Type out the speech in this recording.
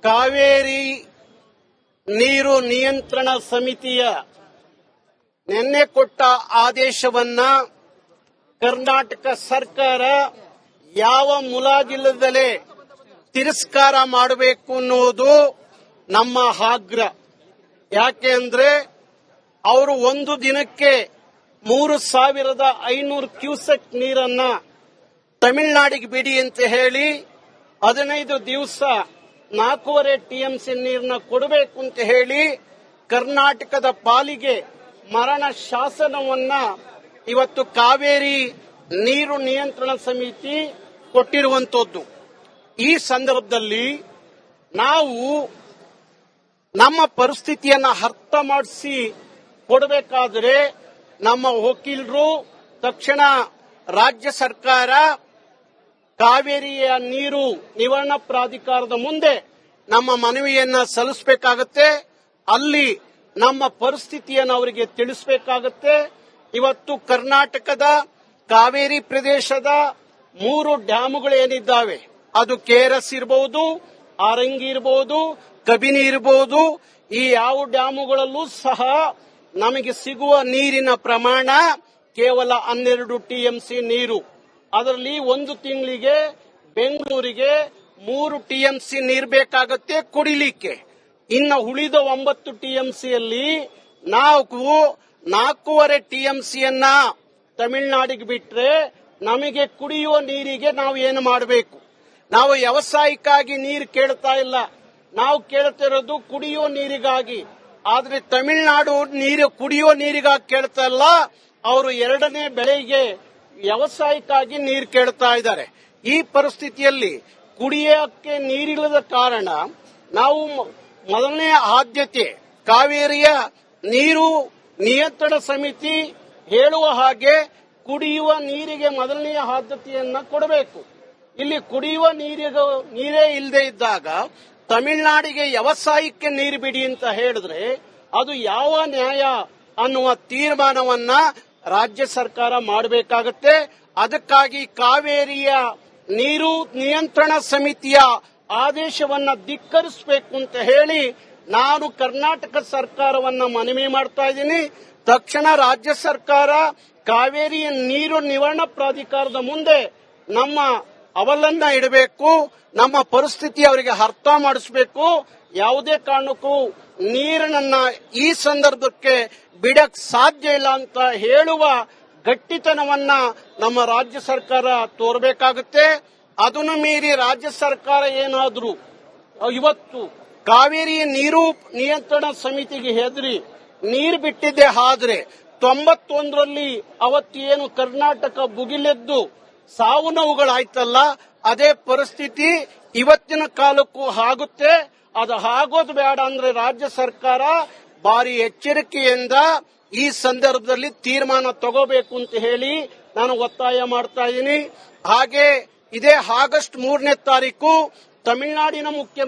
ಕಾವೇರಿ ನೀರು ನಿಯಂತ್ರಣ ಸಮಿತಿಯ ನಿನ್ನೆ ಕೊಟ್ಟ ಆದೇಶವನ್ನ ಕರ್ನಾಟಕ ಸರ್ಕಾರ ಯಾವ ಮುಲಾಜಿಲ್ಲದಲೇ ತಿರಸ್ಕಾರ ಮಾಡಬೇಕು ಅನ್ನೋದು ನಮ್ಮ ಆಗ್ರಹ. ಯಾಕೆಂದ್ರೆ ಅವರು ಒಂದು ದಿನಕ್ಕೆ 3,500 ಕ್ಯೂಸೆಕ್ ನೀರನ್ನ ತಮಿಳುನಾಡಿಗೆ ಬಿಡಿ ಅಂತ ಹೇಳಿ 15 ದಿವಸ 4.5 ಟಿಎಂಸಿ ನೀರನ್ನ ಕೊಡಬೇಕು ಅಂತ ಹೇಳಿ ಕರ್ನಾಟಕದ ಪಾಲಿಗೆ ಮರಣ ಶಾಸನವನ್ನ ಇವತ್ತು ಕಾವೇರಿ ನೀರು ನಿಯಂತ್ರಣ ಸಮಿತಿ ಕೊಟ್ಟಿರುವಂತದ್ದು. ಈ ಸಂದರ್ಭದಲ್ಲಿ ನಾವು ನಮ್ಮ ಪರಿಸ್ಥಿತಿಯನ್ನ ಅರ್ಥ ಮಾಡಿಸಿ ಕೊಡಬೇಕಾದ್ರೆ ನಮ್ಮ ವಕೀಲರು ತಕ್ಷಣ ರಾಜ್ಯ ಸರ್ಕಾರ ಕಾವೇರಿಯ ನೀರು ನಿವಾರಣಾ ಪ್ರಾಧಿಕಾರದ ಮುಂದೆ ನಮ್ಮ ಮನವಿಯನ್ನ ಸಲ್ಲಿಸಬೇಕಾಗತ್ತೆ. ಅಲ್ಲಿ ನಮ್ಮ ಪರಿಸ್ಥಿತಿಯನ್ನು ಅವರಿಗೆ ತಿಳಿಸಬೇಕಾಗತ್ತೆ. ಇವತ್ತು ಕರ್ನಾಟಕದ ಕಾವೇರಿ ಪ್ರದೇಶದ 3 ಡ್ಯಾಮುಗಳು ಏನಿದ್ದಾವೆ, ಅದು ಕೆಆರ್ಎಸ್ ಇರಬಹುದು, ಆರಂಗಿ ಇರಬಹುದು, ಕಬಿನಿ ಇರಬಹುದು. ಈ ಯಾವ ಡ್ಯಾಮುಗಳಲ್ಲೂ ಸಹ ನಮಗೆ ಸಿಗುವ ನೀರಿನ ಪ್ರಮಾಣ ಕೇವಲ 12 ಟಿಎಂಸಿ ನೀರು. ಅದರಲ್ಲಿ ಒಂದು ತಿಂಗಳಿಗೆ ಬೆಂಗಳೂರಿಗೆ 3 ಟಿಎಂಸಿ ನೀರು ಬೇಕಾಗುತ್ತೆ ಕುಡಿಲಿಕ್ಕೆ. ಇನ್ನು ಉಳಿದ 9 ಟಿಎಂಸಿಯಲ್ಲಿ ನಾವು 4.5 ಟಿಎಂಸಿಯನ್ನ ತಮಿಳುನಾಡಿಗೆ ಬಿಟ್ರೆ ನಮಗೆ ಕುಡಿಯುವ ನೀರಿಗೆ ನಾವು ಏನು ಮಾಡಬೇಕು? ನಾವು ವ್ಯವಸಾಯಕ್ಕಾಗಿ ನೀರು ಕೇಳ್ತಾ ಇಲ್ಲ, ನಾವು ಕೇಳ್ತಿರೋದು ಕುಡಿಯುವ ನೀರಿಗಾಗಿ. ಆದ್ರೆ ತಮಿಳುನಾಡು ನೀರು ಕುಡಿಯುವ ನೀರಿಗಾಗಿ ಕೇಳ್ತಾ ಇಲ್ಲ, ಅವರು 2ನೇ ಬೆಳೆಗೆ ವ್ಯವಸಾಯಕ್ಕಾಗಿ ನೀರು ಕೇಳ್ತಾ ಇದ್ದಾರೆ. ಈ ಪರಿಸ್ಥಿತಿಯಲ್ಲಿ ಕುಡಿಯಕ್ಕೆ ನೀರಿಲ್ಲದ ಕಾರಣ ನಾವು ಮೊದಲನೇ ಆದ್ಯತೆ ಕಾವೇರಿಯ ನೀರು ನಿಯಂತ್ರಣ ಸಮಿತಿ ಹೇಳುವ ಹಾಗೆ ಕುಡಿಯುವ ನೀರಿಗೆ ಮೊದಲನೆಯ ಆದ್ಯತೆಯನ್ನ ಕೊಡಬೇಕು. ಇಲ್ಲಿ ಕುಡಿಯುವ ನೀರೇ ಇಲ್ಲದೆ ಇದ್ದಾಗ ತಮಿಳುನಾಡಿಗೆ ವ್ಯವಸಾಯಕ್ಕೆ ನೀರು ಬಿಡಿ ಅಂತ ಹೇಳಿದ್ರೆ ಅದು ಯಾವ ನ್ಯಾಯ ಅನ್ನುವ ತೀರ್ಮಾನವನ್ನ ರಾಜ್ಯ ಸರ್ಕಾರ ಮಾಡಬೇಕಾಗತ್ತೆ. ಅದಕ್ಕಾಗಿ ಕಾವೇರಿಯ ನೀರು ನಿಯಂತ್ರಣ ಸಮಿತಿಯ ಆದೇಶವನ್ನ ಧಿಕ್ಕರಿಸಬೇಕು ಅಂತ ಹೇಳಿ ನಾನು ಕರ್ನಾಟಕ ಸರ್ಕಾರವನ್ನ ಮನವಿ ಮಾಡ್ತಾ ಇದ್ದೀನಿ. ತಕ್ಷಣ ರಾಜ್ಯ ಸರ್ಕಾರ ಕಾವೇರಿಯ ನೀರು ನಿವಾರಣಾ ಪ್ರಾಧಿಕಾರದ ಮುಂದೆ ನಮ್ಮ ಅವಲನ್ನ ಇಡಬೇಕು, ನಮ್ಮ ಪರಿಸ್ಥಿತಿ ಅವರಿಗೆ ಅರ್ಥ ಮಾಡಿಸಬೇಕು. ಯಾವುದೇ ಕಾರಣಕ್ಕೂ ನೀರನ್ನ ಈ ಸಂದರ್ಭಕ್ಕೆ ಬಿಡಕ್ ಸಾಧ್ಯ ಇಲ್ಲ ಅಂತ ಹೇಳುವ ಗಟ್ಟಿತನವನ್ನ ನಮ್ಮ ರಾಜ್ಯ ಸರ್ಕಾರ ತೋರಬೇಕಾಗುತ್ತೆ. ಅದನ್ನು ಮೀರಿ ರಾಜ್ಯ ಸರ್ಕಾರ ಏನಾದರೂ ಇವತ್ತು ಕಾವೇರಿ ನೀರು ನಿಯಂತ್ರಣ ಸಮಿತಿಗೆ ಹೆದರಿ ನೀರು ಬಿಟ್ಟಿದ್ದೆ ಆದ್ರೆ 91ರಲ್ಲಿ ಅವತ್ತು ಏನು ಕರ್ನಾಟಕ ಭುಗಿಲೆದ್ದು ಸಾವು ನೋವುಗಳಾಯ್ತಲ್ಲ, ಅದೇ ಪರಿಸ್ಥಿತಿ ಇವತ್ತಿನ ಕಾಲಕ್ಕೂ ಆಗುತ್ತೆ. ಅದು ಆಗೋದು ಬೇಡ ಅಂದ್ರೆ ರಾಜ್ಯ ಸರ್ಕಾರ ಭಾರಿ ಎಚ್ಚರಿಕೆಯಿಂದ ಈ ಸಂದರ್ಭದಲ್ಲಿ ತೀರ್ಮಾನ ತಗೋಬೇಕು ಅಂತ ಹೇಳಿ ನಾನು ಒತ್ತಾಯ ಮಾಡ್ತಾ ಇದ್ದೀನಿ. ಹಾಗೆ ಇದೇ ಆಗಸ್ಟ್ 3ನೇ ತಾರೀಕು ತಮಿಳುನಾಡಿನ ಮುಖ್ಯಮಂತ್ರಿ